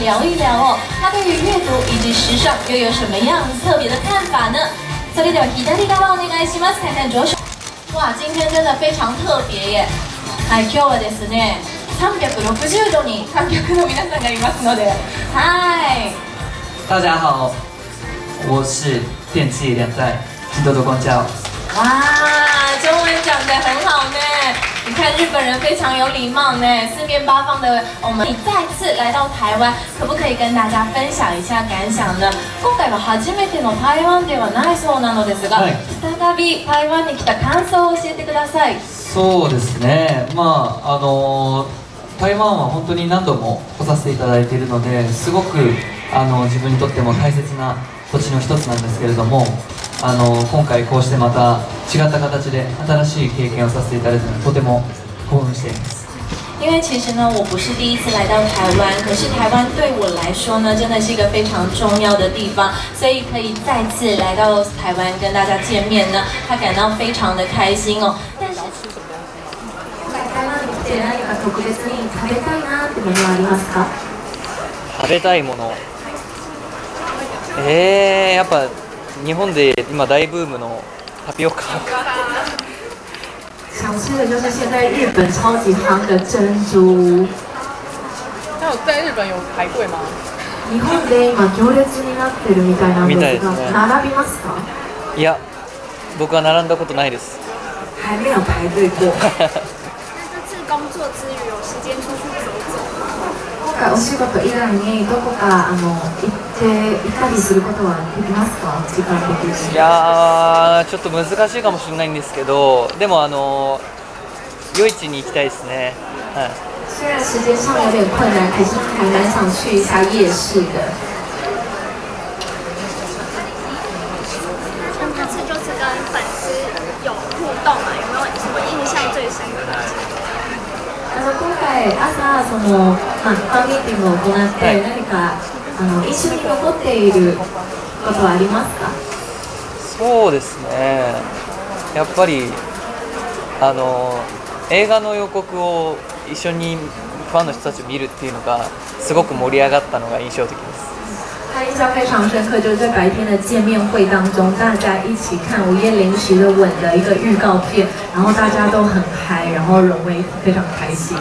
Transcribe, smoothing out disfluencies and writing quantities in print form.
聊一聊哦，他对于阅读以及时尚又有什么样特别的看法呢？それでは左側お願いします。看看左手。哇，今天真的非常特别耶！はい、今日はですね、360度に観客の皆さんがいますので、はい。大家好，我是电器两代金豆豆光教。哇，中文讲得很好呢。你看日本人非常有礼貌呢，四面八方的我们，你再次来到台湾，可不可以跟大家分享一下感想呢？今回は初めての台湾ではないそうなのですが、再び台湾に来た感想を教えてください。そうですね。台湾は本当に何度も来させていただいているので、すごく自分にとっても大切な土地の一つなんですけれども、今回こうしてまた違った形で新しい経験をさせていただいたので、とても興奮しています。因为其实呢，我不是第一次来到台湾，可是台湾对我来说呢，真的是一个非常重要的地方，所以可以再次来到台湾跟大家见面呢，他感到非常的开心哦。但是台湾に来て何か特別に食べたいなってものはありますか？食べたいもの、やっぱ日本で今大ブームのタピオカ。想吃的就是现在日本超级夯的珍珠。那在日本有排队吗？日本で今行列になってるみたいなんですが、並びますか？いや、僕は並んだことないです。还没有排队过。这次工作之余有时间出去走走吗？今回お仕事以外にどこか行ったりすることはできますか？時間的に。いやー、ちょっと難しいかもしれないんですけど、でも夜市に行きたいですね。はい。虽然时间上有点困难，可是还蛮想去一下夜市的。像这次就是跟粉丝有互动嘛，有没有什么印象最深刻的？今回朝ファンミーティングを行って、何か印象に残っていることはありますか？そうですね。やっぱり映画の予告を一緒にファンの人たちを見るっていうのがすごく盛り上がったのが印象的です。他印象非常深刻，就是在白天的见面会当中，大家一起看午夜零时的吻的一个预告片，然后大家都很嗨，然后融为非常开心。